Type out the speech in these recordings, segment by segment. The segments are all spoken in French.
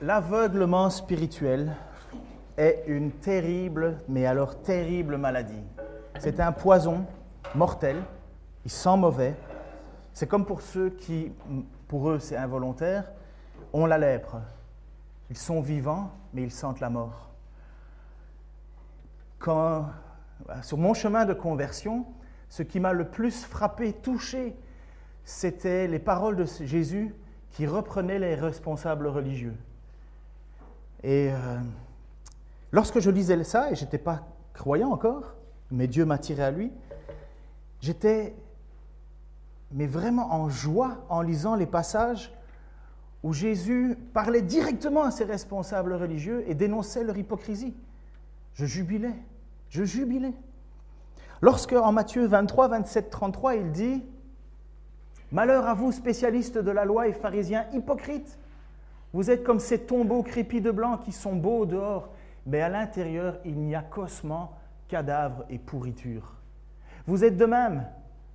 L'aveuglement spirituel est une terrible, mais alors terrible maladie. C'est un poison mortel, il sent mauvais. C'est comme pour ceux qui, pour eux c'est involontaire, ont la lèpre. Ils sont vivants, mais ils sentent la mort. Sur mon chemin de conversion, ce qui m'a le plus frappé, touché, c'était les paroles de Jésus qui reprenaient les responsables religieux. Et lorsque je lisais ça, et je n'étais pas croyant encore, mais Dieu m'a tiré à lui, j'étais vraiment en joie en lisant les passages où Jésus parlait directement à ces responsables religieux et dénonçait leur hypocrisie. Je jubilais. Lorsque, en Matthieu 23, 27, 33, il dit « Malheur à vous, spécialistes de la loi et pharisiens hypocrites, vous êtes comme ces tombeaux crépis de blanc qui sont beaux au dehors, mais à l'intérieur, il n'y a qu'ossements, cadavres et pourriture. Vous êtes de même.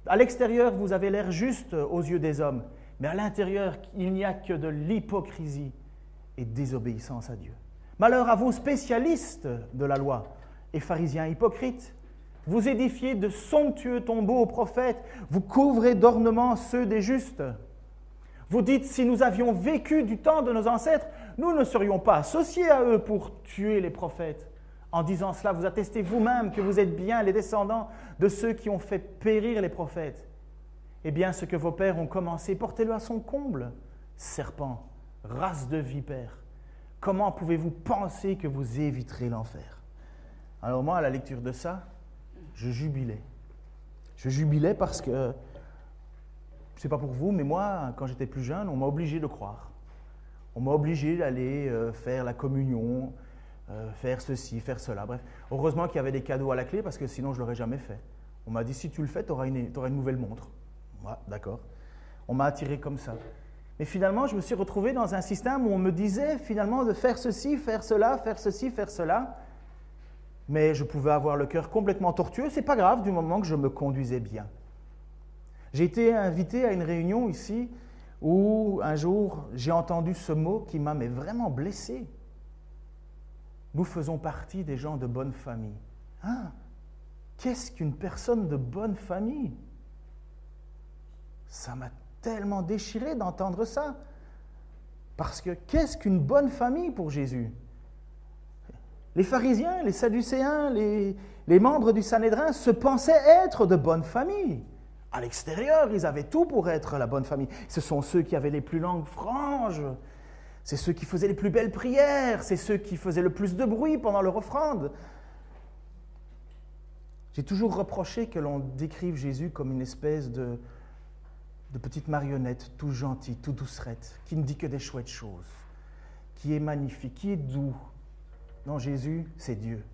À l'extérieur, vous avez l'air juste aux yeux des hommes, mais à l'intérieur, il n'y a que de l'hypocrisie et désobéissance à Dieu. Malheur à vous, spécialistes de la loi et pharisiens hypocrites. Vous édifiez de somptueux tombeaux aux prophètes, vous couvrez d'ornements ceux des justes. Vous dites, si nous avions vécu du temps de nos ancêtres, nous ne serions pas associés à eux pour tuer les prophètes. En disant cela, vous attestez vous-même que vous êtes bien les descendants de ceux qui ont fait périr les prophètes. Eh bien, ce que vos pères ont commencé, portez-le à son comble. Serpents, race de vipères, comment pouvez-vous penser que vous éviterez l'enfer? Alors moi, à la lecture de ça, je jubilais. Je jubilais parce que, je ne sais pas pour vous, mais moi, quand j'étais plus jeune, on m'a obligé de croire. On m'a obligé d'aller faire la communion, faire ceci, faire cela. Bref, heureusement qu'il y avait des cadeaux à la clé parce que sinon je ne l'aurais jamais fait. On m'a dit, si tu le fais, tu auras une nouvelle montre. Ouais, d'accord. On m'a attiré comme ça. Mais finalement, je me suis retrouvé dans un système où on me disait finalement de faire ceci, faire cela, faire ceci, faire cela. Mais je pouvais avoir le cœur complètement tortueux. Ce n'est pas grave du moment que je me conduisais bien. J'ai été invité à une réunion ici où un jour j'ai entendu ce mot qui m'a vraiment blessé. Nous faisons partie des gens de bonne famille. Hein? Qu'est-ce qu'une personne de bonne famille? Ça m'a tellement déchiré d'entendre ça. Parce que qu'est-ce qu'une bonne famille pour Jésus? Les pharisiens, les sadducéens, les membres du Sanhédrin se pensaient être de bonne famille. À l'extérieur, ils avaient tout pour être la bonne famille. Ce sont ceux qui avaient les plus longues franges. C'est ceux qui faisaient les plus belles prières. C'est ceux qui faisaient le plus de bruit pendant leur offrande. J'ai toujours reproché que l'on décrive Jésus comme une espèce de petite marionnette, tout gentil, tout doucerette, qui ne dit que des chouettes choses, qui est magnifique, qui est doux. Non, Jésus, c'est Dieu.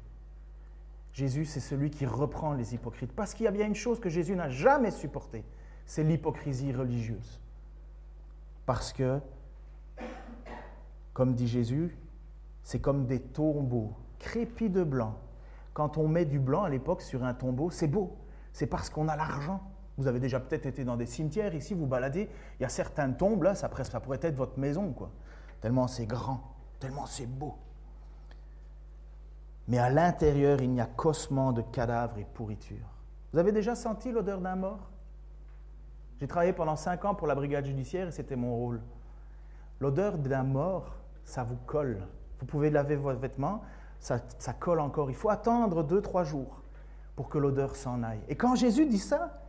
Jésus, c'est celui qui reprend les hypocrites. Parce qu'il y a bien une chose que Jésus n'a jamais supportée, c'est l'hypocrisie religieuse. Parce que, comme dit Jésus, c'est comme des tombeaux crépis de blanc. Quand on met du blanc à l'époque sur un tombeau, c'est beau. C'est parce qu'on a l'argent. Vous avez déjà peut-être été dans des cimetières ici, vous baladez. Il y a certaines tombes, là, ça pourrait être votre maison, quoi. Tellement c'est grand, tellement c'est beau. Mais à l'intérieur, il n'y a qu'ossements de cadavres et pourriture. Vous avez déjà senti l'odeur d'un mort? J'ai travaillé pendant 5 ans pour la brigade judiciaire et c'était mon rôle. L'odeur d'un mort, ça vous colle. Vous pouvez laver vos vêtements, ça colle encore. Il faut attendre 2-3 jours pour que l'odeur s'en aille. Et quand Jésus dit ça,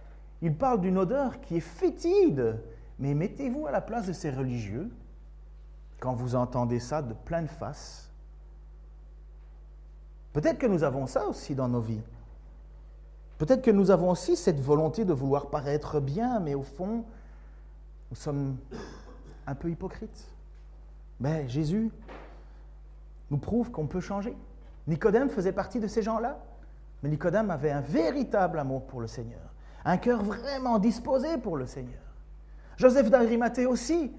il parle d'une odeur qui est fétide. Mais mettez-vous à la place de ces religieux, quand vous entendez ça de pleine face. Peut-être que nous avons ça aussi dans nos vies. Peut-être que nous avons aussi cette volonté de vouloir paraître bien, mais au fond, nous sommes un peu hypocrites. Mais Jésus nous prouve qu'on peut changer. Nicodème faisait partie de ces gens-là, mais Nicodème avait un véritable amour pour le Seigneur, un cœur vraiment disposé pour le Seigneur. Joseph d'Arimathée aussi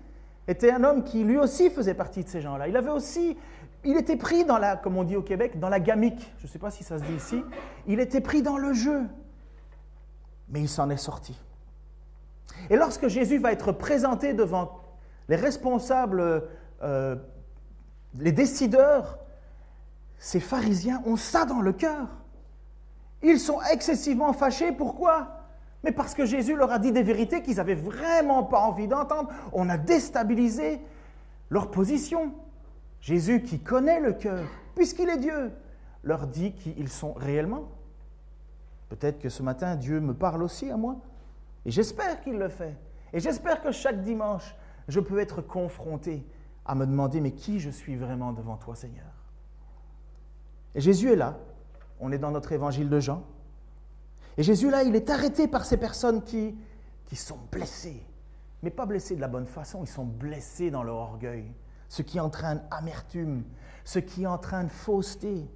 était un homme qui lui aussi faisait partie de ces gens-là. Il était pris dans la, comme on dit au Québec, dans la gamique. Je ne sais pas si ça se dit ici. Il était pris dans le jeu. Mais il s'en est sorti. Et lorsque Jésus va être présenté devant les responsables, les décideurs, ces pharisiens ont ça dans le cœur. Ils sont excessivement fâchés. Pourquoi? Mais parce que Jésus leur a dit des vérités qu'ils n'avaient vraiment pas envie d'entendre. On a déstabilisé leur position. Jésus, qui connaît le cœur, puisqu'il est Dieu, leur dit qui ils sont réellement. Peut-être que ce matin, Dieu me parle aussi à moi. Et j'espère qu'il le fait. Et j'espère que chaque dimanche, je peux être confronté à me demander, mais qui je suis vraiment devant toi, Seigneur? Et Jésus est là. On est dans notre évangile de Jean. Et Jésus, là, il est arrêté par ces personnes qui sont blessées. Mais pas blessées de la bonne façon, ils sont blessés dans leur orgueil. Ceux qui entraînent amertume, ceux qui entraînent fausseté,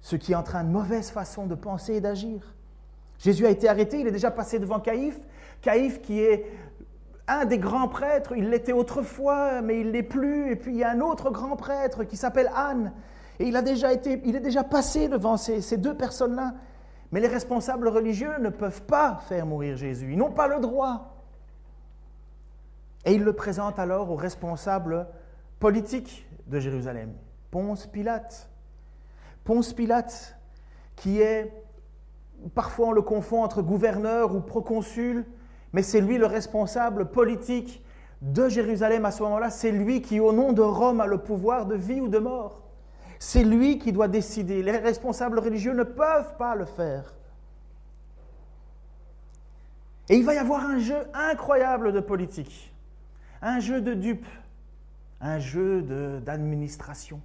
ceux qui entraînent mauvaise façon de penser et d'agir. Jésus a été arrêté, il est déjà passé devant Caïphe. Caïphe qui est un des grands prêtres, il l'était autrefois, mais il ne l'est plus. Et puis il y a un autre grand prêtre qui s'appelle Anne. Et il est déjà passé devant ces deux personnes-là. Mais les responsables religieux ne peuvent pas faire mourir Jésus. Ils n'ont pas le droit. Et ils le présentent alors aux responsables politiques de Jérusalem. Ponce Pilate. Ponce Pilate, qui est, parfois on le confond entre gouverneur ou proconsul, mais c'est lui le responsable politique de Jérusalem à ce moment-là. C'est lui qui, au nom de Rome, a le pouvoir de vie ou de mort. C'est lui qui doit décider. Les responsables religieux ne peuvent pas le faire. Et il va y avoir un jeu incroyable de politique, un jeu de dupes, un jeu d'administration.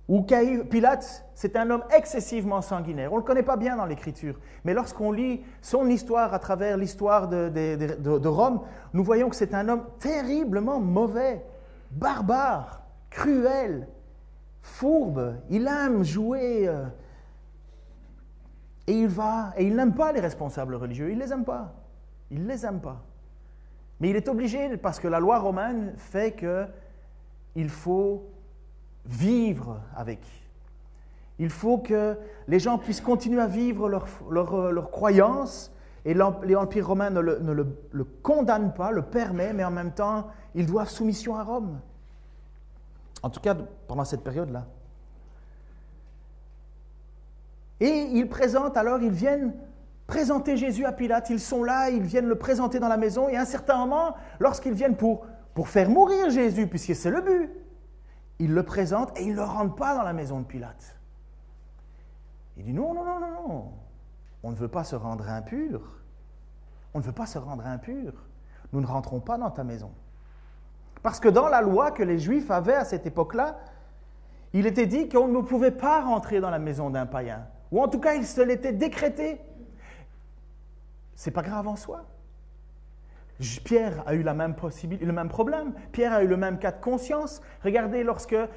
Où Pilate, c'est un homme excessivement sanguinaire. On ne le connaît pas bien dans l'Écriture, mais lorsqu'on lit son histoire à travers l'histoire de Rome, nous voyons que c'est un homme terriblement mauvais, barbare, cruel, fourbe. Il aime jouer et il n'aime pas les responsables religieux. Il ne les aime pas. Il ne les aime pas. Mais il est obligé parce que la loi romaine fait qu'il faut vivre avec. Il faut que les gens puissent continuer à vivre leur croyance et l'Empire romain ne le condamne pas, le permet, mais en même temps, ils doivent soumission à Rome. En tout cas, pendant cette période-là. Et ils viennent présenter Jésus à Pilate. Ils sont là, ils viennent le présenter dans la maison. Et à un certain moment, lorsqu'ils viennent pour faire mourir Jésus, puisque c'est le but, ils le présentent et ils ne le rendent pas dans la maison de Pilate. Il dit non, on ne veut pas se rendre impur. On ne veut pas se rendre impur. Nous ne rentrons pas dans ta maison. Parce que dans la loi que les Juifs avaient à cette époque-là, il était dit qu'on ne pouvait pas rentrer dans la maison d'un païen. Ou en tout cas, il se l'était décrété. C'est pas grave en soi. Pierre a eu le même problème. Pierre a eu le même cas de conscience. Regardez,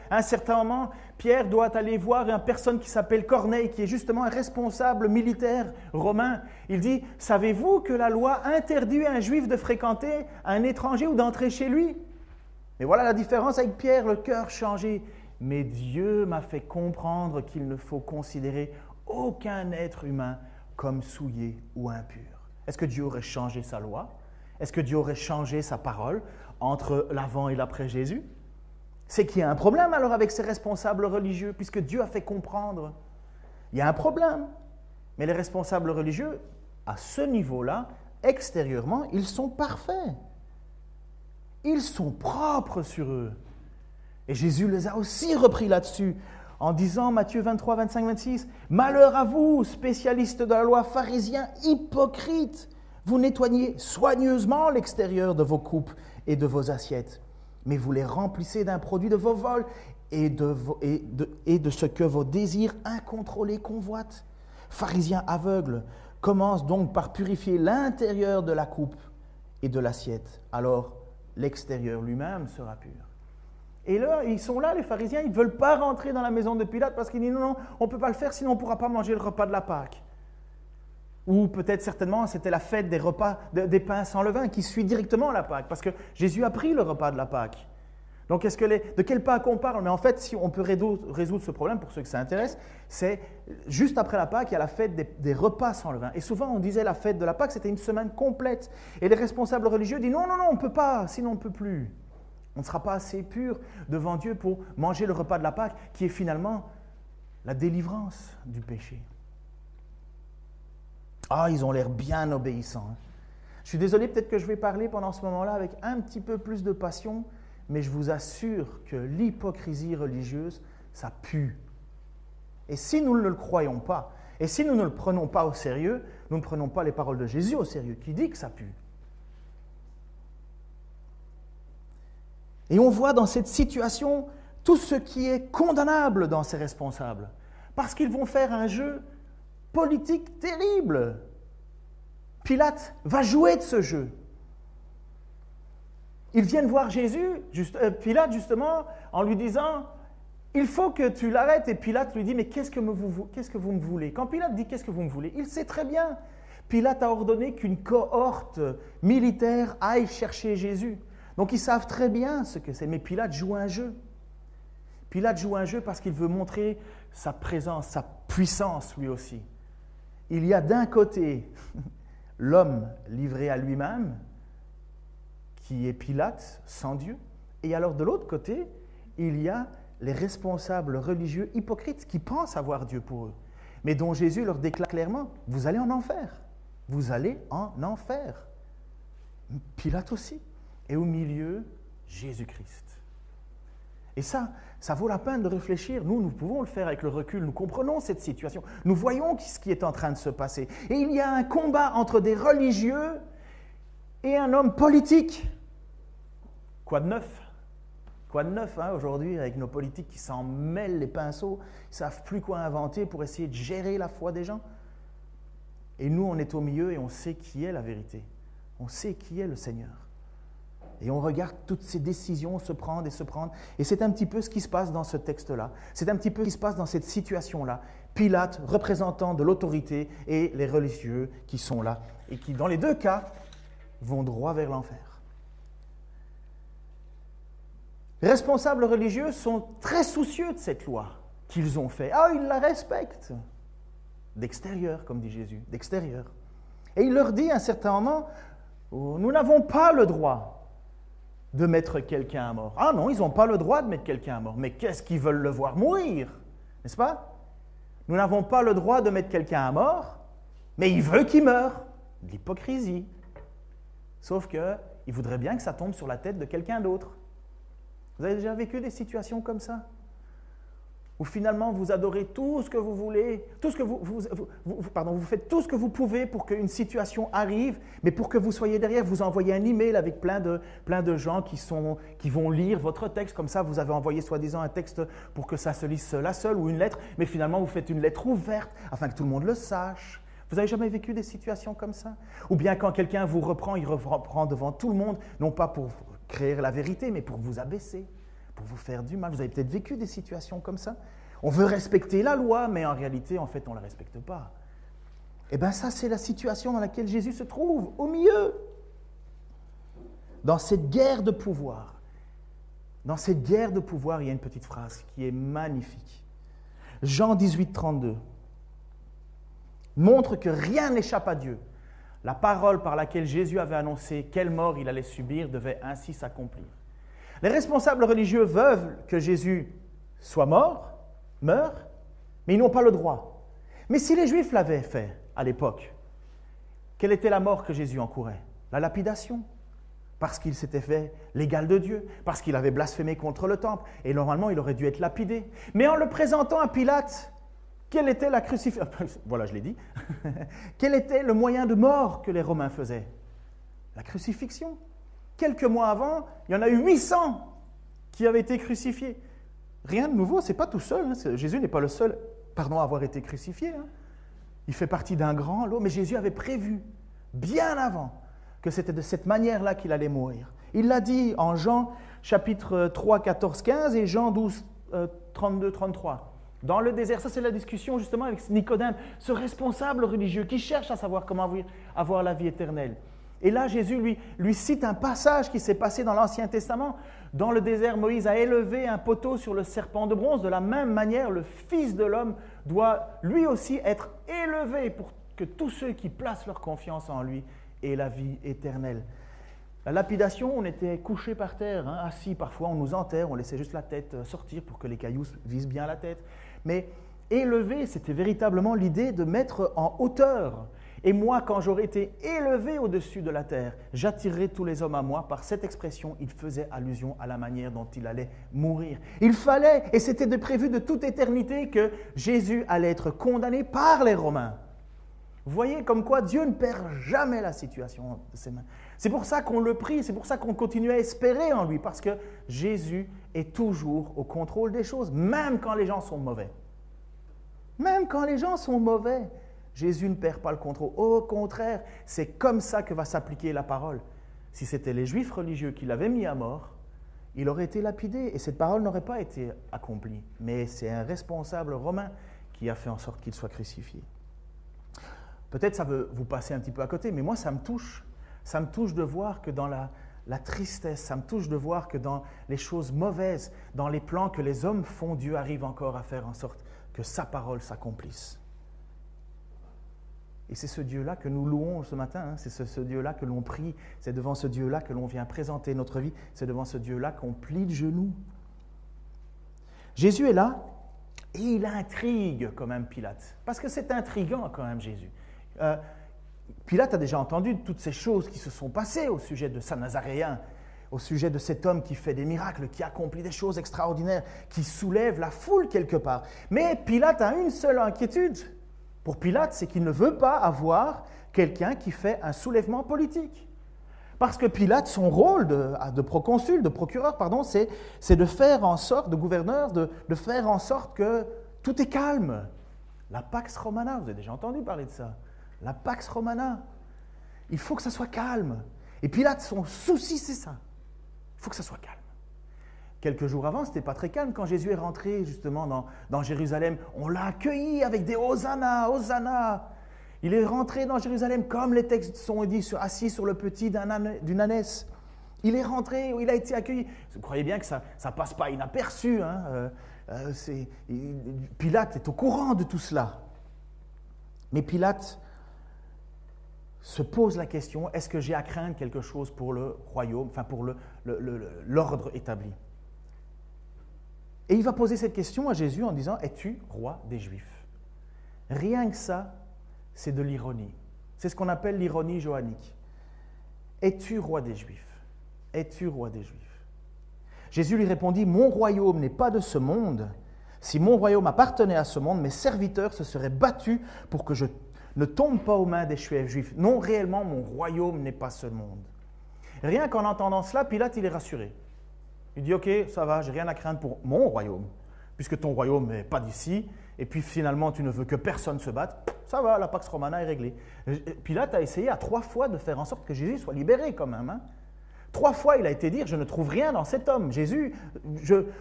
à un certain moment, Pierre doit aller voir une personne qui s'appelle Corneille, qui est justement un responsable militaire romain. Il dit, savez-vous que la loi interdit à un juif de fréquenter un étranger ou d'entrer chez lui? Mais voilà la différence avec Pierre, le cœur changé. Mais Dieu m'a fait comprendre qu'il ne faut considérer aucun être humain comme souillé ou impur. Est-ce que Dieu aurait changé sa loi? Est-ce que Dieu aurait changé sa parole entre l'avant et l'après Jésus? C'est qu'il y a un problème alors avec ces responsables religieux, puisque Dieu a fait comprendre. Il y a un problème. Mais les responsables religieux, à ce niveau-là, extérieurement, ils sont parfaits. Ils sont propres sur eux. Et Jésus les a aussi repris là-dessus, en disant, Matthieu 23, 25, 26, « Malheur à vous, spécialistes de la loi, pharisiens hypocrites! Vous nettoyez soigneusement l'extérieur de vos coupes et de vos assiettes, mais vous les remplissez d'un produit de vos vols et de ce que vos désirs incontrôlés convoitent. Pharisiens aveugles, commence donc par purifier l'intérieur de la coupe et de l'assiette. Alors, l'extérieur lui-même sera pur. » Et là, ils sont là, les pharisiens, ils ne veulent pas rentrer dans la maison de Pilate parce qu'ils disent non, on ne peut pas le faire, sinon on ne pourra pas manger le repas de la Pâque. Ou peut-être certainement, c'était la fête des pains sans levain qui suit directement la Pâque, parce que Jésus a pris le repas de la Pâque. Donc, de quelle Pâque on parle? Mais en fait, si on peut résoudre ce problème, pour ceux que ça intéresse, c'est juste après la Pâque, il y a la fête des repas sans levain. Et souvent, on disait la fête de la Pâque, c'était une semaine complète. Et les responsables religieux disent non, on ne peut pas, sinon on ne peut plus. On ne sera pas assez pur devant Dieu pour manger le repas de la Pâque, qui est finalement la délivrance du péché. Ah, ils ont l'air bien obéissants. Je suis désolé, peut-être que je vais parler pendant ce moment-là avec un petit peu plus de passion, mais je vous assure que l'hypocrisie religieuse, ça pue. Et si nous ne le croyons pas, et si nous ne le prenons pas au sérieux, nous ne prenons pas les paroles de Jésus au sérieux, qui dit que ça pue. Et on voit dans cette situation tout ce qui est condamnable dans ces responsables, parce qu'ils vont faire un jeu politique terrible. Pilate va jouer de ce jeu. Ils viennent voir Jésus, Pilate justement, en lui disant « Il faut que tu l'arrêtes ». Et Pilate lui dit « Mais qu'est-ce que vous me voulez ?» Quand Pilate dit « Qu'est-ce que vous me voulez ?» il sait très bien. Pilate a ordonné qu'une cohorte militaire aille chercher Jésus. Donc ils savent très bien ce que c'est. Mais Pilate joue un jeu. Pilate joue un jeu parce qu'il veut montrer sa présence, sa puissance lui aussi. Il y a d'un côté l'homme livré à lui-même, qui est Pilate, sans Dieu. Et alors de l'autre côté, il y a les responsables religieux hypocrites qui pensent avoir Dieu pour eux, mais dont Jésus leur déclare clairement, vous allez en enfer. Vous allez en enfer. Pilate aussi. Et au milieu, Jésus-Christ. Et ça vaut la peine de réfléchir. Nous pouvons le faire avec le recul. Nous comprenons cette situation. Nous voyons ce qui est en train de se passer. Et il y a un combat entre des religieux et un homme politique. Quoi de neuf? Quoi de neuf aujourd'hui avec nos politiques qui s'en mêlent les pinceaux, ils ne savent plus quoi inventer pour essayer de gérer la foi des gens. Et nous, on est au milieu et on sait qui est la vérité. On sait qui est le Seigneur. Et on regarde toutes ces décisions se prendre. Et c'est un petit peu ce qui se passe dans ce texte-là. C'est un petit peu ce qui se passe dans cette situation-là. Pilate, représentant de l'autorité, et les religieux qui sont là. Et qui, dans les deux cas, vont droit vers l'enfer. Les responsables religieux sont très soucieux de cette loi qu'ils ont faite. Ah, ils la respectent. D'extérieur, comme dit Jésus, d'extérieur. Et il leur dit à un certain moment, nous n'avons pas le droit de mettre quelqu'un à mort. Ah non, ils n'ont pas le droit de mettre quelqu'un à mort. Mais qu'est-ce qu'ils veulent le voir mourir? N'est-ce pas? Nous n'avons pas le droit de mettre quelqu'un à mort, mais il veut qu'il meure. De l'hypocrisie. Sauf qu'il voudrait bien que ça tombe sur la tête de quelqu'un d'autre. Vous avez déjà vécu des situations comme ça? Où finalement vous adorez tout ce que vous voulez, vous faites tout ce que vous pouvez pour qu'une situation arrive, mais pour que vous soyez derrière, vous envoyez un email avec plein de gens qui vont lire votre texte, comme ça vous avez envoyé soi-disant un texte pour que ça se lise là seul ou une lettre, mais finalement vous faites une lettre ouverte afin que tout le monde le sache. Vous n'avez jamais vécu des situations comme ça? Ou bien quand quelqu'un vous reprend, il reprend devant tout le monde, non pas pour créer la vérité, mais pour vous abaisser, pour vous faire du mal. Vous avez peut-être vécu des situations comme ça. On veut respecter la loi, mais en réalité, en fait, on ne la respecte pas. Eh bien, ça, c'est la situation dans laquelle Jésus se trouve, au milieu. Dans cette guerre de pouvoir. Dans cette guerre de pouvoir, il y a une petite phrase qui est magnifique. Jean 18, 32. Montre que rien n'échappe à Dieu. La parole par laquelle Jésus avait annoncé quelle mort il allait subir devait ainsi s'accomplir. Les responsables religieux veulent que Jésus soit meure, mais ils n'ont pas le droit. Mais si les Juifs l'avaient fait à l'époque, quelle était la mort que Jésus encourait? La lapidation. Parce qu'il s'était fait l'égal de Dieu, parce qu'il avait blasphémé contre le temple, et normalement il aurait dû être lapidé. Mais en le présentant à Pilate, quelle était la crucifixion? Voilà, je l'ai dit. Quel était le moyen de mort que les Romains faisaient? La crucifixion. Quelques mois avant, il y en a eu 800 qui avaient été crucifiés. Rien de nouveau, ce n'est pas tout seul. Jésus n'est pas le seul à avoir été crucifié. Il fait partie d'un grand lot, mais Jésus avait prévu, bien avant, que c'était de cette manière-là qu'il allait mourir. Il l'a dit en Jean chapitre 3, 14, 15 et Jean 12, 32, 33. Dans le désert, ça c'est la discussion justement avec Nicodème, ce responsable religieux qui cherche à savoir comment avoir la vie éternelle. Et là, Jésus lui cite un passage qui s'est passé dans l'Ancien Testament. Dans le désert, Moïse a élevé un poteau sur le serpent de bronze. De la même manière, le Fils de l'homme doit lui aussi être élevé pour que tous ceux qui placent leur confiance en lui aient la vie éternelle. La lapidation, on était couché par terre, assis, parfois on nous enterre, on laissait juste la tête sortir pour que les cailloux visent bien la tête. Mais élevé, c'était véritablement l'idée de mettre en hauteur. Et moi, quand j'aurais été élevé au-dessus de la terre, j'attirerai tous les hommes à moi. Par cette expression, il faisait allusion à la manière dont il allait mourir. Il fallait, et c'était prévu de toute éternité, que Jésus allait être condamné par les Romains. Vous voyez comme quoi Dieu ne perd jamais la situation de ses mains. C'est pour ça qu'on le prie, c'est pour ça qu'on continue à espérer en lui, parce que Jésus est toujours au contrôle des choses, même quand les gens sont mauvais. Même quand les gens sont mauvais, Jésus ne perd pas le contrôle. Au contraire, c'est comme ça que va s'appliquer la parole. Si c'était les Juifs religieux qui l'avaient mis à mort, il aurait été lapidé et cette parole n'aurait pas été accomplie. Mais c'est un responsable romain qui a fait en sorte qu'il soit crucifié. Peut-être ça veut vous passer un petit peu à côté, mais moi ça me touche. Ça me touche de voir que dans la tristesse, ça me touche de voir que dans les choses mauvaises, dans les plans que les hommes font, Dieu arrive encore à faire en sorte que sa parole s'accomplisse. Et c'est ce Dieu-là que nous louons ce matin, c'est ce Dieu-là que l'on prie, c'est devant ce Dieu-là que l'on vient présenter notre vie, c'est devant ce Dieu-là qu'on plie le genou. Jésus est là et il intrigue quand même Pilate, parce que c'est intriguant quand même Jésus. Pilate a déjà entendu toutes ces choses qui se sont passées au sujet de Saint Nazaréen, au sujet de cet homme qui fait des miracles, qui accomplit des choses extraordinaires, qui soulève la foule quelque part. Mais Pilate a une seule inquiétude. Pour Pilate, c'est qu'il ne veut pas avoir quelqu'un qui fait un soulèvement politique. Parce que Pilate, son rôle de proconsul, de procureur, c'est de faire en sorte, de gouverneur, de faire en sorte que tout est calme. La Pax Romana, vous avez déjà entendu parler de ça. La Pax Romana. Il faut que ça soit calme. Et Pilate, son souci, c'est ça. Il faut que ça soit calme. Quelques jours avant, ce n'était pas très calme. Quand Jésus est rentré justement dans Jérusalem, on l'a accueilli avec des Hosanna, Hosanna. Il est rentré dans Jérusalem comme les textes sont dit, assis sur le petit d'une ânesse. Il est rentré, il a été accueilli. Vous croyez bien que ça ne passe pas inaperçu. Pilate est au courant de tout cela. Mais Pilate se pose la question, est-ce que j'ai à craindre quelque chose pour le royaume, enfin pour l'ordre établi? Et il va poser cette question à Jésus en disant, es-tu roi des Juifs? Rien que ça, c'est de l'ironie. C'est ce qu'on appelle l'ironie johannique. Es-tu roi des Juifs? Es-tu roi des Juifs? Jésus lui répondit, mon royaume n'est pas de ce monde. Si mon royaume appartenait à ce monde, mes serviteurs se seraient battus pour que je ne tombe pas aux mains des Juifs. Non, réellement, mon royaume n'est pas ce monde. Rien qu'en entendant cela, Pilate, il est rassuré. Il dit, ok, ça va, j'ai rien à craindre pour mon royaume, puisque ton royaume n'est pas d'ici, et puis finalement, tu ne veux que personne se batte, ça va, la Pax Romana est réglée. Pilate a essayé à 3 fois de faire en sorte que Jésus soit libéré quand même. 3 fois, il a été dire, je ne trouve rien dans cet homme. Jésus,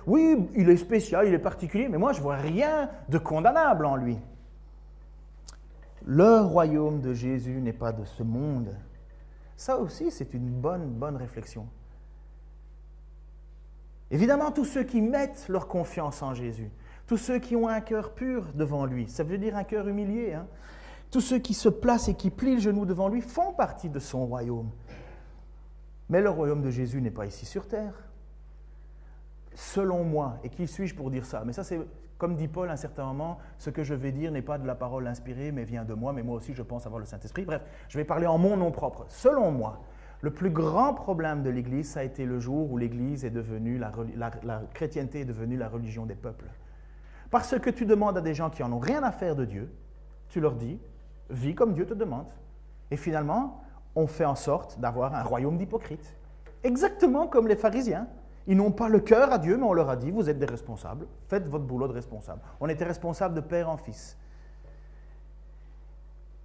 oui, il est spécial, il est particulier, mais moi, je ne vois rien de condamnable en lui. Le royaume de Jésus n'est pas de ce monde. Ça aussi, c'est une bonne réflexion. Évidemment, tous ceux qui mettent leur confiance en Jésus, tous ceux qui ont un cœur pur devant lui, ça veut dire un cœur humilié, tous ceux qui se placent et qui plient le genou devant lui font partie de son royaume. Mais le royaume de Jésus n'est pas ici sur terre. Selon moi, et qui suis-je pour dire ça? Mais ça, c'est comme dit Paul à un certain moment, ce que je vais dire n'est pas de la parole inspirée, mais vient de moi, mais moi aussi je pense avoir le Saint-Esprit. Bref, je vais parler en mon nom propre. Selon moi, le plus grand problème de l'Église, ça a été le jour où l'Église est devenue, la chrétienté est devenue la religion des peuples. Parce que tu demandes à des gens qui n'en ont rien à faire de Dieu, tu leur dis, vis comme Dieu te demande. Et finalement, on fait en sorte d'avoir un royaume d'hypocrites. Exactement comme les pharisiens. Ils n'ont pas le cœur à Dieu, mais on leur a dit, vous êtes des responsables, faites votre boulot de responsable. On était responsables de père en fils.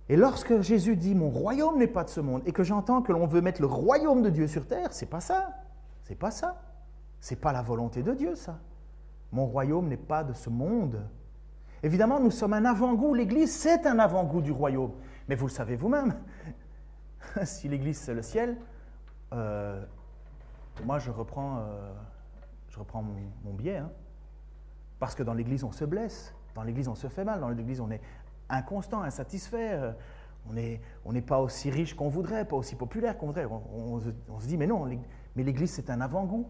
Et lorsque Jésus dit « mon royaume n'est pas de ce monde » et que j'entends que l'on veut mettre le royaume de Dieu sur terre, c'est pas ça. C'est pas ça. C'est pas la volonté de Dieu, ça. Mon royaume n'est pas de ce monde. Évidemment, nous sommes un avant-goût. L'Église, c'est un avant-goût du royaume. Mais vous le savez vous-même. Si l'Église c'est le ciel, moi je reprends mon biais. Hein. Parce que dans l'Église on se blesse, dans l'Église on se fait mal, dans l'Église on est inconstant, insatisfait, on n'est pas aussi riche qu'on voudrait, pas aussi populaire qu'on voudrait. On se dit mais non, mais l'Église c'est un avant-goût.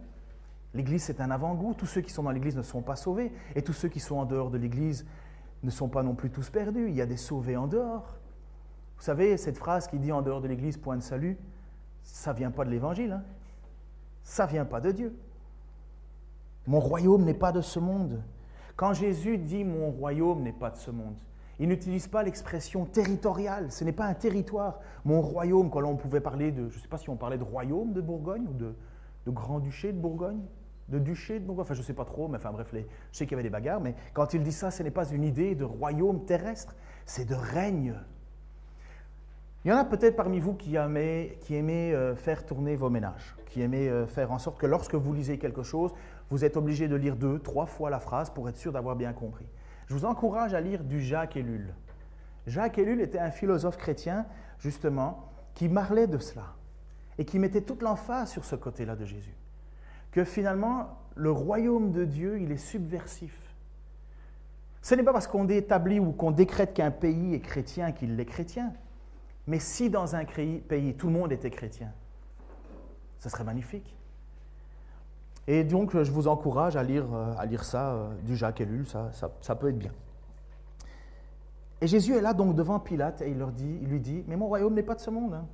L'Église c'est un avant-goût. Tous ceux qui sont dans l'Église ne sont pas sauvés et tous ceux qui sont en dehors de l'Église ne sont pas non plus tous perdus. Il y a des sauvés en dehors. Vous savez, cette phrase qui dit en dehors de l'Église, point de salut, ça ne vient pas de l'Évangile. Hein. Ça ne vient pas de Dieu. Mon royaume n'est pas de ce monde. Quand Jésus dit « mon royaume n'est pas de ce monde », il n'utilise pas l'expression territoriale. Ce n'est pas un territoire. Mon royaume, quand on pouvait parler de, je ne sais pas si on parlait de royaume de Bourgogne ou de grand-duché de Bourgogne, de duché de Bourgogne, enfin je ne sais pas trop, mais enfin bref, je sais qu'il y avait des bagarres, mais quand il dit ça, ce n'est pas une idée de royaume terrestre, c'est de règne. Il y en a peut-être parmi vous qui aimez faire tourner vos ménages, qui aimez faire en sorte que lorsque vous lisez quelque chose, vous êtes obligé de lire 2, 3 fois la phrase pour être sûr d'avoir bien compris. Je vous encourage à lire du Jacques Ellul. Jacques Ellul était un philosophe chrétien, justement, qui parlait de cela et qui mettait toute l'emphase sur ce côté-là de Jésus. Que finalement, le royaume de Dieu, il est subversif. Ce n'est pas parce qu'on établit ou qu'on décrète qu'un pays est chrétien qu'il est chrétien. Mais si dans un pays, tout le monde était chrétien, ce serait magnifique. Et donc, je vous encourage à lire ça, du Jacques Ellul, ça peut être bien. Et Jésus est là donc devant Pilate et il lui dit, mais mon royaume n'est pas de ce monde. Hein.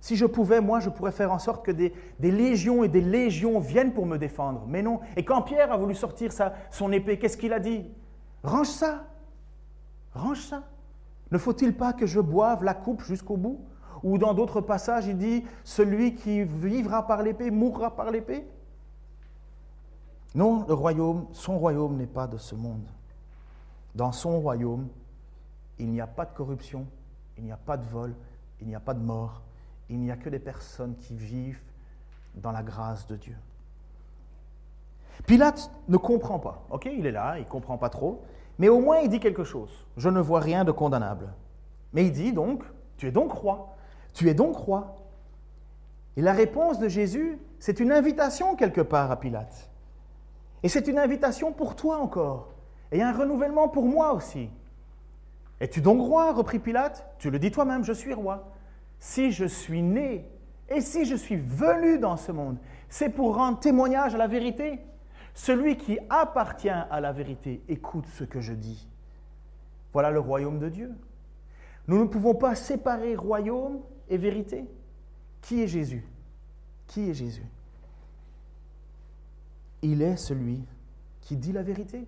Si je pouvais, moi, je pourrais faire en sorte que des légions et des légions viennent pour me défendre. Mais non. Et quand Pierre a voulu sortir son épée, qu'est-ce qu'il a dit? Range ça. Range ça. Ne faut-il pas que je boive la coupe jusqu'au bout? Ou dans d'autres passages, il dit, celui qui vivra par l'épée, mourra par l'épée. Non, son royaume n'est pas de ce monde. Dans son royaume, il n'y a pas de corruption, il n'y a pas de vol, il n'y a pas de mort. Il n'y a que des personnes qui vivent dans la grâce de Dieu. Pilate ne comprend pas. Ok, il est là, il ne comprend pas trop, mais au moins il dit quelque chose. Je ne vois rien de condamnable. Mais il dit donc, tu es donc roi. Tu es donc roi. Et la réponse de Jésus, c'est une invitation quelque part à Pilate. Et c'est une invitation pour toi encore. Et un renouvellement pour moi aussi. Es-tu donc roi, reprit Pilate? Tu le dis toi-même, je suis roi. Si je suis né et si je suis venu dans ce monde, c'est pour rendre témoignage à la vérité. Celui qui appartient à la vérité, écoute ce que je dis. Voilà le royaume de Dieu. Nous ne pouvons pas séparer royaume et vérité. Qui est Jésus? Qui est Jésus? Il est celui qui dit la vérité.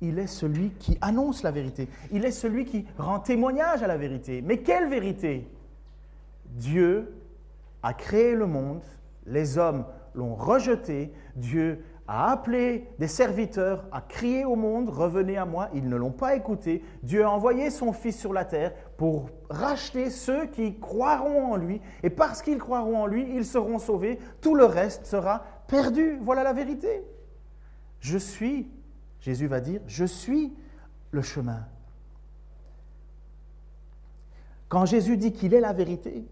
Il est celui qui annonce la vérité. Il est celui qui rend témoignage à la vérité. Mais quelle vérité? Dieu a créé le monde, les hommes l'ont rejeté, Dieu a appelé des serviteurs à crier au monde, revenez à moi, ils ne l'ont pas écouté. Dieu a envoyé son Fils sur la terre pour racheter ceux qui croiront en lui, et parce qu'ils croiront en lui, ils seront sauvés, tout le reste sera perdu. Voilà la vérité. Jésus va dire, je suis le chemin. Quand Jésus dit qu'il est la vérité,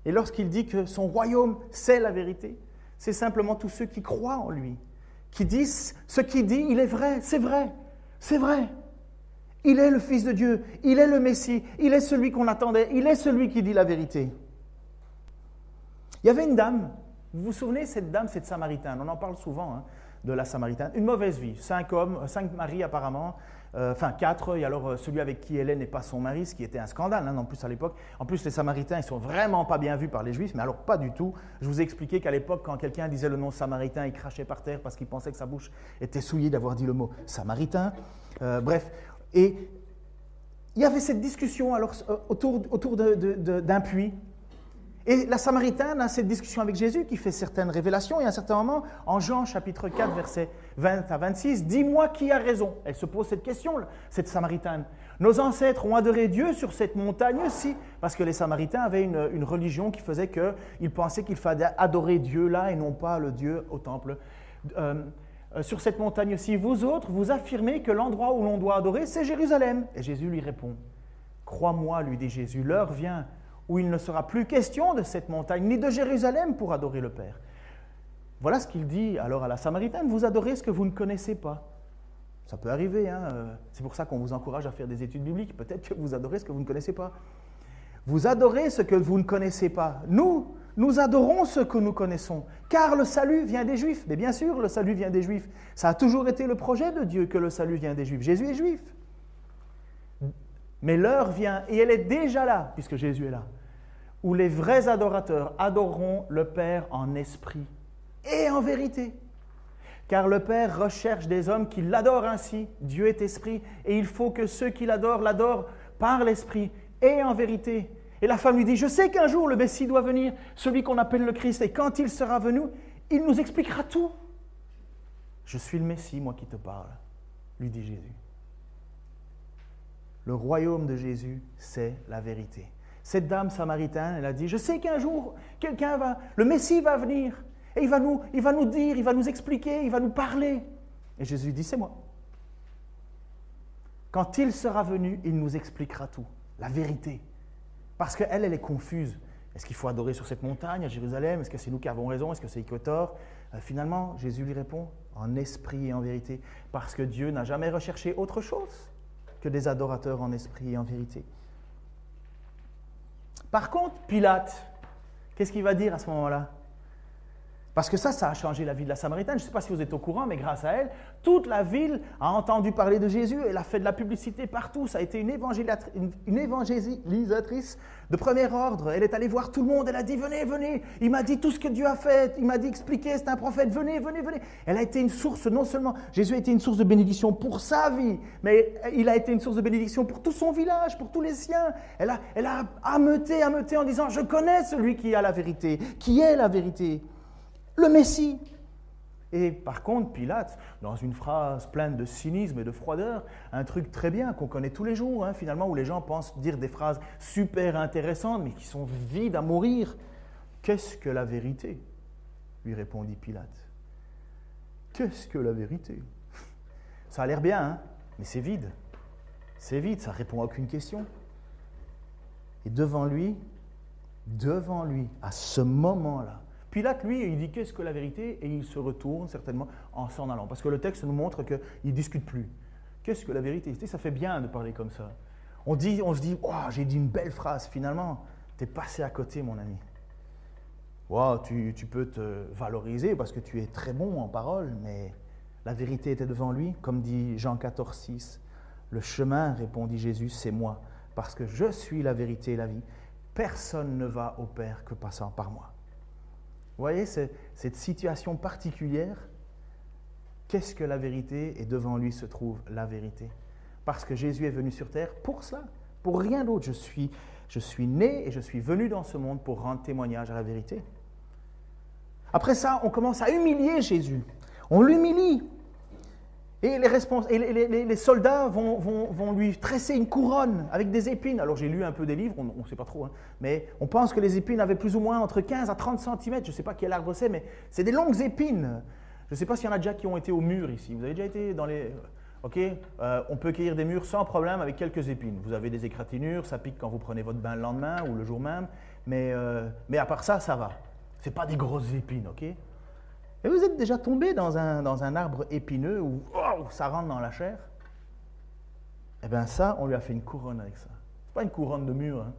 et lorsqu'il dit que son royaume, c'est la vérité, c'est simplement tous ceux qui croient en lui, qui disent ce qu'il dit, il est vrai, c'est vrai, c'est vrai. Il est le Fils de Dieu, il est le Messie, il est celui qu'on attendait, il est celui qui dit la vérité. Il y avait une dame, vous vous souvenez, cette dame, cette Samaritaine, on en parle souvent, hein, de la Samaritaine, une mauvaise vie, 5 hommes, 5 maris apparemment, 4, et alors celui avec qui elle est n'est pas son mari, ce qui était un scandale, hein, en plus à l'époque. En plus, les Samaritains, ils sont vraiment pas bien vus par les Juifs, mais alors pas du tout. Je vous ai expliqué qu'à l'époque, quand quelqu'un disait le nom Samaritain, il crachait par terre parce qu'il pensait que sa bouche était souillée d'avoir dit le mot Samaritain. Bref, et il y avait cette discussion alors, autour d'un puits. Et la Samaritaine a cette discussion avec Jésus qui fait certaines révélations. Et à un certain moment, en Jean chapitre 4, versets 20 à 26, « Dis-moi qui a raison ?» Elle se pose cette question, cette Samaritaine. « Nos ancêtres ont adoré Dieu sur cette montagne-ci. » Parce que les Samaritains avaient une religion qui faisait qu'ils pensaient qu'il fallait adorer Dieu là et non pas le Dieu au temple. Sur cette montagne-ci, vous autres, vous affirmez que l'endroit où l'on doit adorer, c'est Jérusalem. Et Jésus lui répond, « Crois-moi, lui dit Jésus, l'heure vient où il ne sera plus question de cette montagne, ni de Jérusalem pour adorer le Père. Voilà ce qu'il dit alors à la Samaritaine, vous adorez ce que vous ne connaissez pas. Ça peut arriver, hein. C'est pour ça qu'on vous encourage à faire des études bibliques, peut-être que vous adorez ce que vous ne connaissez pas. Vous adorez ce que vous ne connaissez pas. Nous adorons ce que nous connaissons, car le salut vient des Juifs. Mais bien sûr, le salut vient des Juifs. Ça a toujours été le projet de Dieu que le salut vient des Juifs. Jésus est juif. Mais l'heure vient, et elle est déjà là, puisque Jésus est là, où les vrais adorateurs adoreront le Père en esprit et en vérité. Car le Père recherche des hommes qui l'adorent ainsi. Dieu est esprit, et il faut que ceux qui l'adorent par l'esprit et en vérité. Et la femme lui dit, je sais qu'un jour le Messie doit venir, celui qu'on appelle le Christ, et quand il sera venu, il nous expliquera tout. Je suis le Messie, moi qui te parle, lui dit Jésus. Le royaume de Jésus, c'est la vérité. Cette dame samaritaine, elle a dit, je sais qu'un jour, le Messie va venir, et il va nous dire, il va nous expliquer, il va nous parler. Et Jésus dit, c'est moi. Quand il sera venu, il nous expliquera tout, la vérité. Parce qu'elle, elle est confuse. Est-ce qu'il faut adorer sur cette montagne à Jérusalem? Est-ce que c'est nous qui avons raison? Est-ce que c'est tort? Finalement, Jésus lui répond, en esprit et en vérité, parce que Dieu n'a jamais recherché autre chose que des adorateurs en esprit et en vérité. Par contre, Pilate, qu'est-ce qu'il va dire à ce moment-là? Parce que ça a changé la vie de la Samaritaine. Je ne sais pas si vous êtes au courant, mais grâce à elle, toute la ville a entendu parler de Jésus. Elle a fait de la publicité partout. Ça a été une évangélisatrice de premier ordre. Elle est allée voir tout le monde. Elle a dit, venez, venez. Il m'a dit tout ce que Dieu a fait. Il m'a dit, expliquez, c'est un prophète. Venez, venez, venez. Elle a été une source, non seulement, Jésus a été une source de bénédiction pour sa vie, mais il a été une source de bénédiction pour tout son village, pour tous les siens. Elle a ameuté en disant, je connais celui qui a la vérité, qui est la vérité. Le Messie. Et par contre, Pilate, dans une phrase pleine de cynisme et de froideur, un truc très bien qu'on connaît tous les jours, hein, finalement, où les gens pensent dire des phrases super intéressantes, mais qui sont vides à mourir. Qu'est-ce que la vérité? Lui répondit Pilate. Qu'est-ce que la vérité? Ça a l'air bien, hein, mais c'est vide. C'est vide, ça ne répond à aucune question. Et devant lui, à ce moment-là, Pilate, lui, il dit « Qu'est-ce que la vérité ?» et il se retourne certainement en s'en allant. Parce que le texte nous montre qu'il ne discute plus. Qu'est-ce que la vérité? Ça fait bien de parler comme ça. On se dit oh, « j'ai dit une belle phrase, finalement, tu es passé à côté, mon ami. Wow, tu peux te valoriser parce que tu es très bon en parole, mais la vérité était devant lui, comme dit Jean 14, 6. Le chemin, répondit Jésus, c'est moi, parce que je suis la vérité et la vie. Personne ne va au Père que passant par moi. » Vous voyez cette situation particulière? Qu'est-ce que la vérité? Et devant lui se trouve la vérité. Parce que Jésus est venu sur terre pour cela, pour rien d'autre. Je suis né et je suis venu dans ce monde pour rendre témoignage à la vérité. Après ça, on commence à humilier Jésus. On l'humilie. Et les soldats vont lui tresser une couronne avec des épines. Alors j'ai lu un peu des livres, on ne sait pas trop, hein, mais on pense que les épines avaient plus ou moins entre 15 à 30 cm. Je ne sais pas quel arbre c'est, mais c'est des longues épines. Je ne sais pas s'il y en a déjà qui ont été au mur ici. Vous avez déjà été dans les... Ok, on peut cueillir des murs sans problème avec quelques épines. Vous avez des égratignures, ça pique quand vous prenez votre bain le lendemain ou le jour même, mais à part ça, ça va. Ce n'est pas des grosses épines, ok? Et vous êtes déjà tombé dans un arbre épineux où ça rentre dans la chair? Eh bien ça, on lui a fait une couronne avec ça. Ce n'est pas une couronne de mur, hein.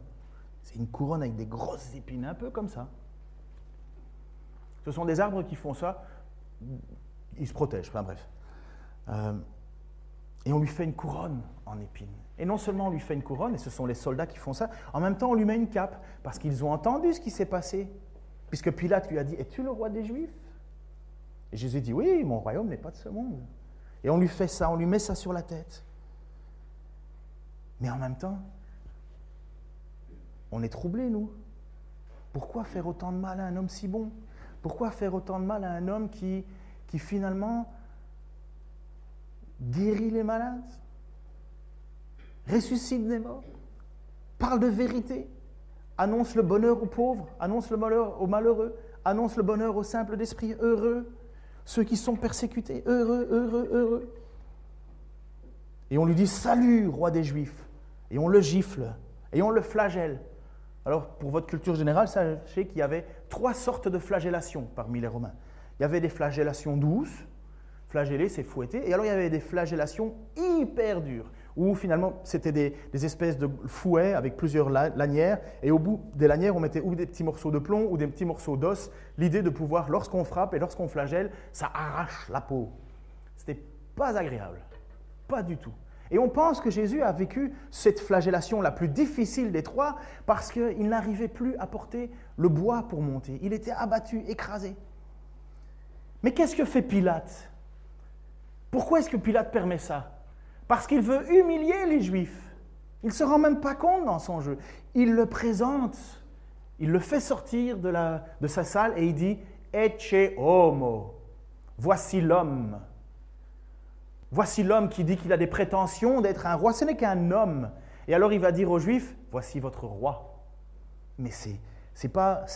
C'est une couronne avec des grosses épines, un peu comme ça. Ce sont des arbres qui font ça, ils se protègent, enfin bref. Et on lui fait une couronne en épines. Et non seulement on lui fait une couronne, et ce sont les soldats qui font ça, en même temps on lui met une cape, parce qu'ils ont entendu ce qui s'est passé. Puisque Pilate lui a dit, es-tu le roi des Juifs? Et Jésus dit, oui, mon royaume n'est pas de ce monde. Et on lui fait ça, on lui met ça sur la tête. Mais en même temps, on est troublés, nous. Pourquoi faire autant de mal à un homme si bon? Pourquoi faire autant de mal à un homme qui finalement guérit les malades, ressuscite des morts, parle de vérité, annonce le bonheur aux pauvres, annonce le bonheur aux malheureux, annonce le bonheur aux simples d'esprit, heureux, ceux qui sont persécutés, heureux, heureux, heureux. Et on lui dit « Salut, roi des Juifs !» Et on le gifle, et on le flagelle. Alors, pour votre culture générale, sachez qu'il y avait 3 sortes de flagellations parmi les Romains. Il y avait des flagellations douces, flageller, c'est fouetter, et alors il y avait des flagellations hyper dures, où finalement c'était des espèces de fouets avec plusieurs lanières, et au bout des lanières, on mettait ou des petits morceaux de plomb ou des petits morceaux d'os, l'idée de pouvoir, lorsqu'on frappe et lorsqu'on flagelle, ça arrache la peau. C'était pas agréable, pas du tout. Et on pense que Jésus a vécu cette flagellation la plus difficile des 3 parce qu'il n'arrivait plus à porter le bois pour monter. Il était abattu, écrasé. Mais qu'est-ce que fait Pilate? Pourquoi est-ce que Pilate permet ça? Parce qu'il veut humilier les Juifs. Il ne se rend même pas compte dans son jeu. Il le présente, il le fait sortir de sa salle et il dit « Ecce homo » « Voici l'homme ». Voici l'homme qui dit qu'il a des prétentions d'être un roi. Ce n'est qu'un homme. Et alors il va dire aux Juifs, voici votre roi. Mais c'est pas...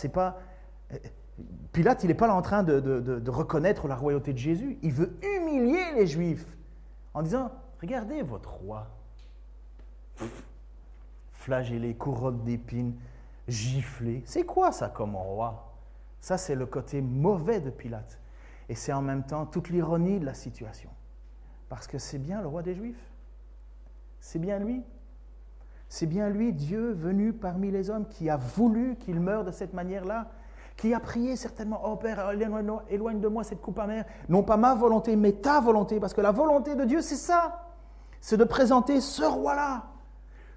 Pilate, il n'est pas là en train de reconnaître la royauté de Jésus. Il veut humilier les Juifs en disant, regardez votre roi. Flagellé, couronne d'épines, giflé. C'est quoi ça comme roi? Ça, c'est le côté mauvais de Pilate. Et c'est en même temps toute l'ironie de la situation. Parce que c'est bien le roi des Juifs. C'est bien lui. C'est bien lui, Dieu venu parmi les hommes, qui a voulu qu'il meure de cette manière-là, qui a prié certainement, « Oh Père, éloigne de moi cette coupe amère, non pas ma volonté, mais ta volonté. » Parce que la volonté de Dieu, c'est ça. C'est de présenter ce roi-là.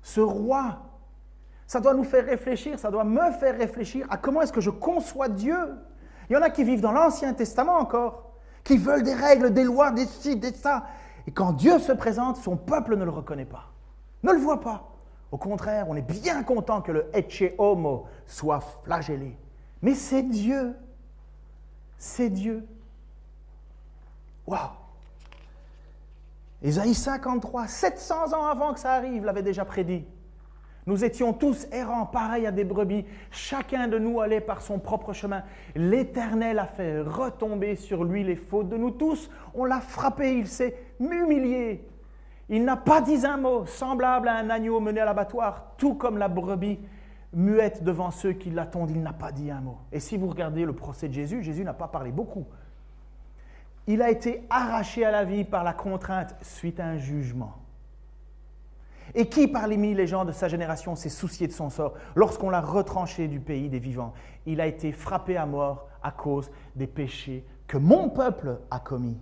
Ce roi. Ça doit nous faire réfléchir, ça doit me faire réfléchir à comment est-ce que je conçois Dieu. Il y en a qui vivent dans l'Ancien Testament encore, qui veulent des règles, des lois, des ci, des ça. Et quand Dieu se présente, son peuple ne le reconnaît pas, ne le voit pas. Au contraire, on est bien content que le Ecce homo soit flagellé. Mais c'est Dieu. C'est Dieu. Waouh! Ésaïe 53, 700 ans avant que ça arrive, l'avait déjà prédit. Nous étions tous errants, pareils à des brebis. Chacun de nous allait par son propre chemin. L'Éternel a fait retomber sur lui les fautes de nous tous. On l'a frappé, il s'est humilié. Il n'a pas dit un mot, semblable à un agneau mené à l'abattoir, tout comme la brebis muette devant ceux qui l'attendent. Il n'a pas dit un mot. Et si vous regardez le procès de Jésus, Jésus n'a pas parlé beaucoup. Il a été arraché à la vie par la contrainte suite à un jugement. Et qui parmi les gens de sa génération s'est soucié de son sort lorsqu'on l'a retranché du pays des vivants? Il a été frappé à mort à cause des péchés que mon peuple a commis.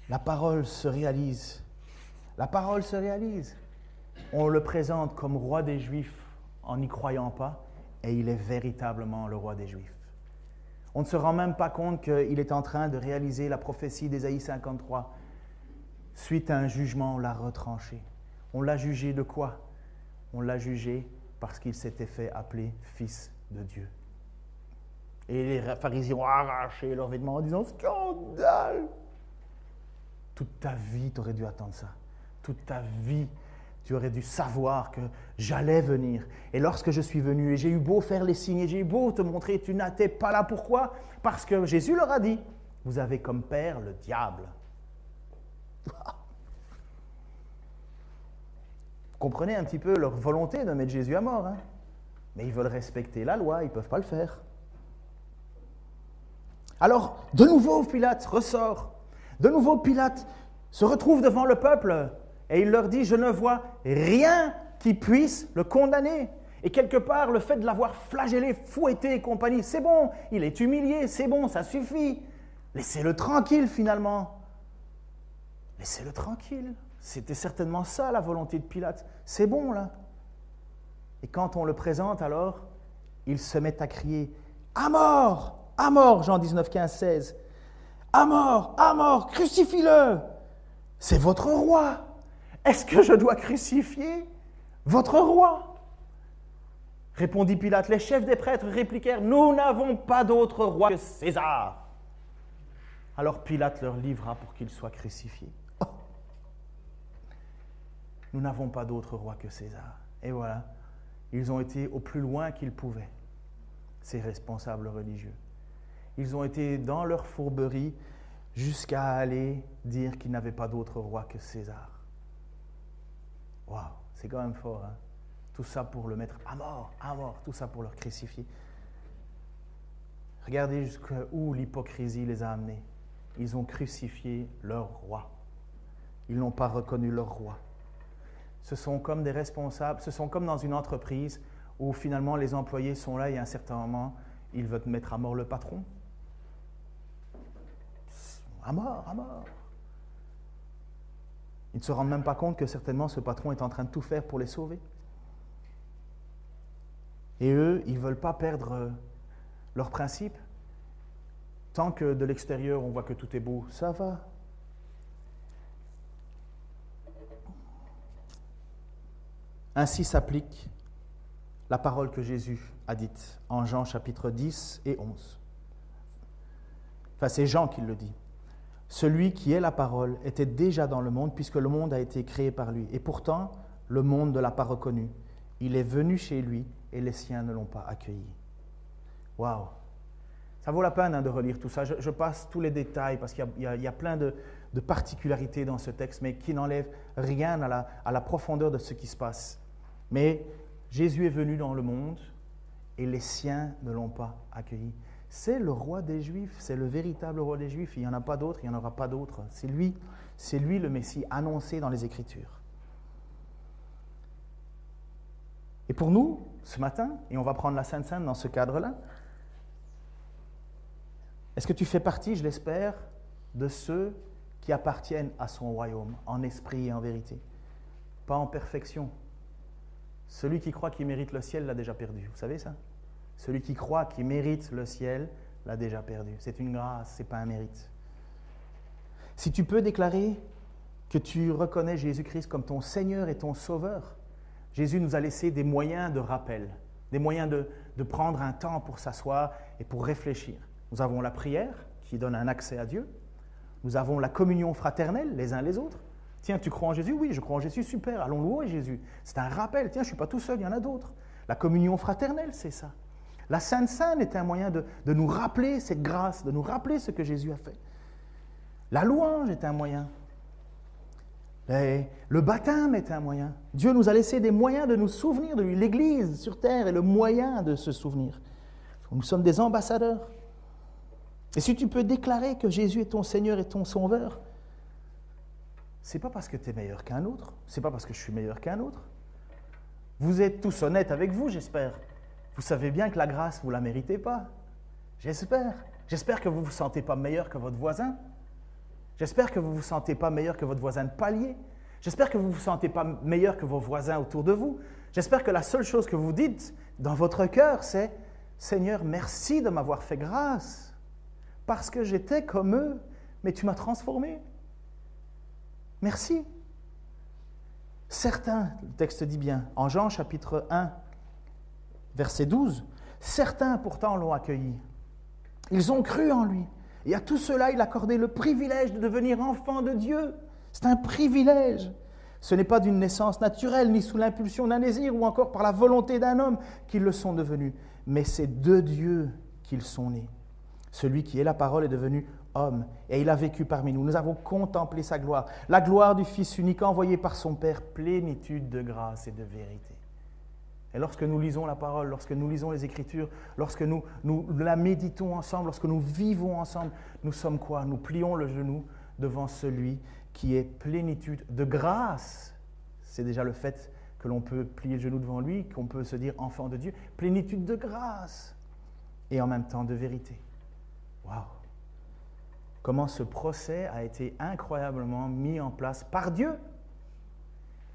La parole se réalise. La parole se réalise. On le présente comme roi des Juifs en n'y croyant pas, et il est véritablement le roi des Juifs. On ne se rend même pas compte qu'il est en train de réaliser la prophétie d'Ésaïe 53. Suite à un jugement, on l'a retranché. On l'a jugé de quoi? On l'a jugé parce qu'il s'était fait appeler fils de Dieu. Et les pharisiens ont arraché leurs vêtements en disant « Scandale !» Toute ta vie, tu aurais dû attendre ça. Toute ta vie, tu aurais dû savoir que j'allais venir. Et lorsque je suis venu, et j'ai eu beau faire les signes, et j'ai eu beau te montrer, tu n'étais pas là. Pourquoi? Parce que Jésus leur a dit, vous avez comme père le diable. Vous comprenez un petit peu leur volonté de mettre Jésus à mort. Hein? Mais ils veulent respecter la loi, ils ne peuvent pas le faire. Alors, de nouveau, Pilate ressort. De nouveau, Pilate se retrouve devant le peuple et il leur dit, je ne vois rien qui puisse le condamner. Et quelque part, le fait de l'avoir flagellé, fouetté et compagnie, c'est bon, il est humilié, c'est bon, ça suffit. Laissez-le tranquille finalement. Laissez-le tranquille. C'était certainement ça la volonté de Pilate. C'est bon là. Et quand on le présente alors, il se met à crier « À mort ! À mort !» Jean 19, 15, 16. « À mort, crucifie-le ! C'est votre roi. Est-ce que je dois crucifier votre roi ?» Répondit Pilate. Les chefs des prêtres répliquèrent « Nous n'avons pas d'autre roi que César. » Alors Pilate leur livra pour qu'il soit crucifié. Oh. Nous n'avons pas d'autre roi que César. Et voilà, ils ont été au plus loin qu'ils pouvaient, ces responsables religieux. Ils ont été dans leur fourberie jusqu'à aller dire qu'ils n'avaient pas d'autre roi que César. Waouh, c'est quand même fort, hein? Tout ça pour le mettre à mort, tout ça pour le crucifier. Regardez jusqu'où l'hypocrisie les a amenés. Ils ont crucifié leur roi. Ils n'ont pas reconnu leur roi. Ce sont comme des responsables, ce sont comme dans une entreprise où finalement les employés sont là et à un certain moment, ils veulent mettre à mort le patron. À mort. Ils ne se rendent même pas compte que certainement ce patron est en train de tout faire pour les sauver. Et eux, ils ne veulent pas perdre leurs principes. Tant que de l'extérieur, on voit que tout est beau, ça va. Ainsi s'applique la parole que Jésus a dite en Jean chapitre 10 et 11. Enfin, c'est Jean qui le dit. Celui qui est la parole était déjà dans le monde puisque le monde a été créé par lui. Et pourtant, le monde ne l'a pas reconnu. Il est venu chez lui et les siens ne l'ont pas accueilli. Waouh! Ça vaut la peine de relire tout ça. Je passe tous les détails parce qu'il y a plein de particularités dans ce texte, mais qui n'enlèvent rien à la profondeur de ce qui se passe. Mais Jésus est venu dans le monde et les siens ne l'ont pas accueilli. C'est le roi des Juifs, c'est le véritable roi des Juifs. Il n'y en a pas d'autre, il n'y en aura pas d'autre. C'est lui le Messie annoncé dans les Écritures. Et pour nous, ce matin, et on va prendre la Sainte Seine dans ce cadre-là, est-ce que tu fais partie, je l'espère, de ceux qui appartiennent à son royaume, en esprit et en vérité, pas en perfection? Celui qui croit qu'il mérite le ciel l'a déjà perdu, vous savez ça? Celui qui croit qu'il mérite le ciel l'a déjà perdu. C'est une grâce, ce n'est pas un mérite. Si tu peux déclarer que tu reconnais Jésus-Christ comme ton Seigneur et ton Sauveur, Jésus nous a laissé des moyens de rappel, des moyens de prendre un temps pour s'asseoir et pour réfléchir. Nous avons la prière qui donne un accès à Dieu. Nous avons la communion fraternelle les uns les autres. Tiens, tu crois en Jésus? Oui, je crois en Jésus, super, allons louer Jésus. C'est un rappel, tiens, je ne suis pas tout seul, il y en a d'autres. La communion fraternelle, c'est ça. La Sainte Seine est un moyen de nous rappeler cette grâce, de nous rappeler ce que Jésus a fait. La louange est un moyen. Le baptême est un moyen. Dieu nous a laissé des moyens de nous souvenir de lui. L'Église sur terre est le moyen de se souvenir. Nous sommes des ambassadeurs. Et si tu peux déclarer que Jésus est ton Seigneur et ton Sauveur, ce n'est pas parce que tu es meilleur qu'un autre, ce n'est pas parce que je suis meilleur qu'un autre. Vous êtes tous honnêtes avec vous, j'espère. Vous savez bien que la grâce, vous ne la méritez pas. J'espère. J'espère que vous ne vous sentez pas meilleur que votre voisin. J'espère que vous ne vous sentez pas meilleur que votre voisin de palier. J'espère que vous ne vous sentez pas meilleur que vos voisins autour de vous. J'espère que la seule chose que vous dites dans votre cœur, c'est « Seigneur, merci de m'avoir fait grâce, parce que j'étais comme eux, mais tu m'as transformé. Merci. » Certains, le texte dit bien, en Jean chapitre 1, verset 12, « Certains pourtant l'ont accueilli. Ils ont cru en lui. Et à tout cela, il accordait le privilège de devenir enfant de Dieu. » C'est un privilège. Ce n'est pas d'une naissance naturelle, ni sous l'impulsion d'un désir, ou encore par la volonté d'un homme qu'ils le sont devenus. Mais c'est de Dieu qu'ils sont nés. Celui qui est la parole est devenu homme, et il a vécu parmi nous. Nous avons contemplé sa gloire, la gloire du Fils unique envoyé par son Père, plénitude de grâce et de vérité. Et lorsque nous lisons la parole, lorsque nous lisons les Écritures, lorsque nous la méditons ensemble, lorsque nous vivons ensemble, nous sommes quoi? Nous plions le genou devant celui qui est plénitude de grâce. C'est déjà le fait que l'on peut plier le genou devant lui, qu'on peut se dire enfant de Dieu. Plénitude de grâce et en même temps de vérité. Waouh! Comment ce procès a été incroyablement mis en place par Dieu.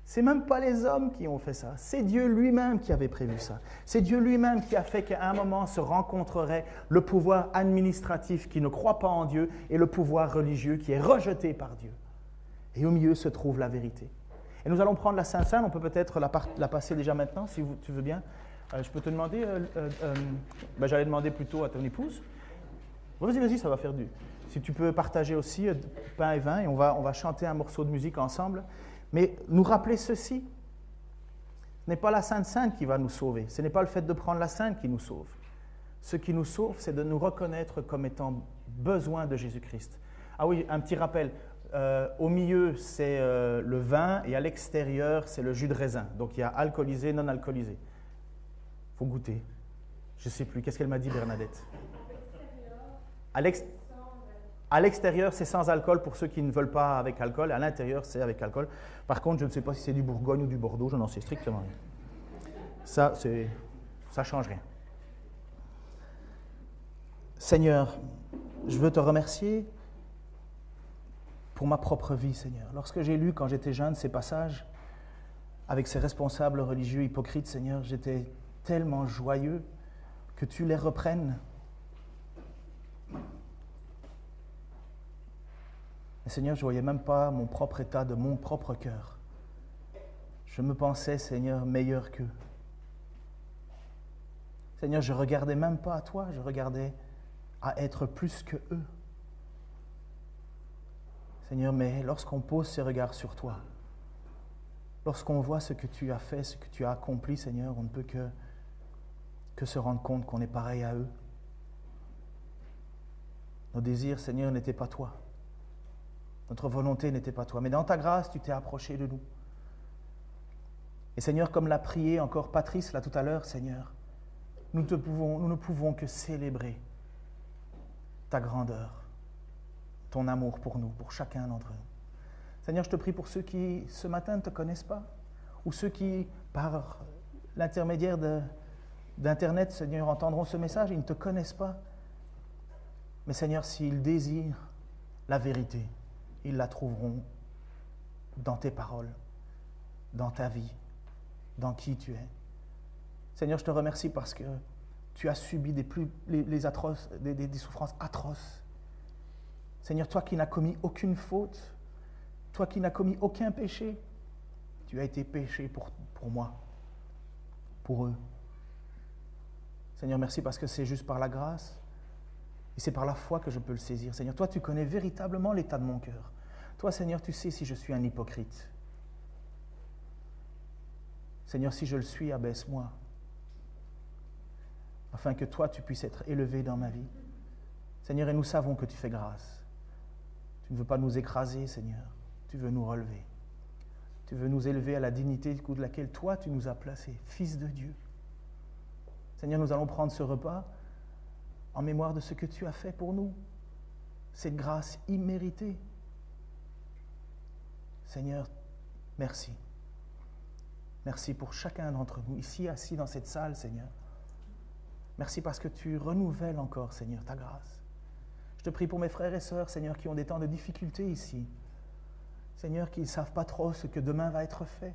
Ce n'est même pas les hommes qui ont fait ça, c'est Dieu lui-même qui avait prévu ça. C'est Dieu lui-même qui a fait qu'à un moment se rencontrerait le pouvoir administratif qui ne croit pas en Dieu et le pouvoir religieux qui est rejeté par Dieu. Et au milieu se trouve la vérité. Et nous allons prendre la Sainte Seine, on peut peut-être la passer déjà maintenant, si tu veux bien. Je peux te demander, j'allais demander plutôt à ton épouse. Vas-y, ça va faire du. Si tu peux partager aussi pain et vin, et on va chanter un morceau de musique ensemble. Mais nous rappeler ceci, ce n'est pas la Sainte Seine qui va nous sauver, ce n'est pas le fait de prendre la Sainte qui nous sauve. Ce qui nous sauve, c'est de nous reconnaître comme étant besoin de Jésus-Christ. Ah oui, un petit rappel, au milieu, c'est le vin et à l'extérieur, c'est le jus de raisin. Donc il y a alcoolisé, non alcoolisé. Il faut goûter. Je ne sais plus. Qu'est-ce qu'elle m'a dit, Bernadette? À l'extérieur, c'est sans alcool pour ceux qui ne veulent pas avec alcool. À l'intérieur, c'est avec alcool. Par contre, je ne sais pas si c'est du Bourgogne ou du Bordeaux. Je n'en sais strictement rien. Ça ne change rien. Seigneur, je veux te remercier pour ma propre vie, Seigneur. Lorsque j'ai lu, quand j'étais jeune, ces passages avec ces responsables religieux hypocrites, Seigneur, j'étais tellement joyeux que tu les reprennes. Mais Seigneur, je ne voyais même pas mon propre état de mon propre cœur. Je me pensais, Seigneur, meilleur qu'eux. Seigneur, je ne regardais même pas à toi, je regardais à être plus que eux. Seigneur, mais lorsqu'on pose ses regards sur toi, lorsqu'on voit ce que tu as fait, ce que tu as accompli, Seigneur, on ne peut que se rendre compte qu'on est pareil à eux. Nos désirs, Seigneur, n'étaient pas toi. Notre volonté n'était pas toi. Mais dans ta grâce, tu t'es approché de nous. Et Seigneur, comme l'a prié encore Patrice là tout à l'heure, Seigneur, nous ne pouvons que célébrer ta grandeur, ton amour pour nous, pour chacun d'entre nous. Seigneur, je te prie pour ceux qui, ce matin, ne te connaissent pas, ou ceux qui, par l'intermédiaire d'Internet, Seigneur, entendront ce message, ils ne te connaissent pas. Mais Seigneur, s'ils désirent la vérité, ils la trouveront dans tes paroles, dans ta vie, dans qui tu es. Seigneur, je te remercie parce que tu as subi des souffrances atroces. Seigneur, toi qui n'as commis aucune faute, toi qui n'as commis aucun péché, tu as été péché pour moi, pour eux. Seigneur, merci parce que c'est juste par la grâce et c'est par la foi que je peux le saisir. Seigneur, toi, tu connais véritablement l'état de mon cœur. Toi, Seigneur, tu sais si je suis un hypocrite. Seigneur, si je le suis, abaisse-moi, afin que toi, tu puisses être élevé dans ma vie. Seigneur, et nous savons que tu fais grâce. Tu ne veux pas nous écraser, Seigneur. Tu veux nous relever. Tu veux nous élever à la dignité de laquelle toi, tu nous as placés, Fils de Dieu. Seigneur, nous allons prendre ce repas en mémoire de ce que tu as fait pour nous. Cette grâce imméritée. Seigneur, merci. Merci pour chacun d'entre nous, ici assis dans cette salle, Seigneur. Merci parce que tu renouvelles encore, Seigneur, ta grâce. Je te prie pour mes frères et sœurs, Seigneur, qui ont des temps de difficulté ici. Seigneur, qui ne savent pas trop ce que demain va être fait.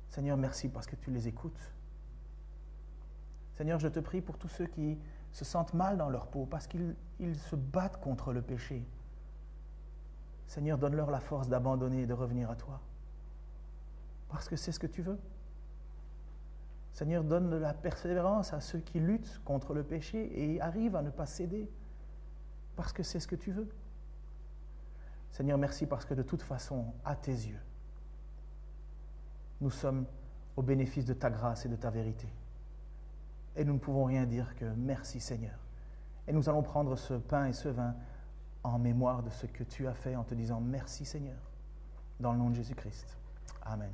Seigneur, merci parce que tu les écoutes. Seigneur, je te prie pour tous ceux qui se sentent mal dans leur peau parce qu'ils se battent contre le péché. Seigneur, donne-leur la force d'abandonner et de revenir à toi. Parce que c'est ce que tu veux. Seigneur, donne de la persévérance à ceux qui luttent contre le péché et arrivent à ne pas céder. Parce que c'est ce que tu veux. Seigneur, merci parce que de toute façon, à tes yeux, nous sommes au bénéfice de ta grâce et de ta vérité. Et nous ne pouvons rien dire que merci Seigneur. Et nous allons prendre ce pain et ce vin en mémoire de ce que tu as fait en te disant merci Seigneur. Dans le nom de Jésus-Christ. Amen.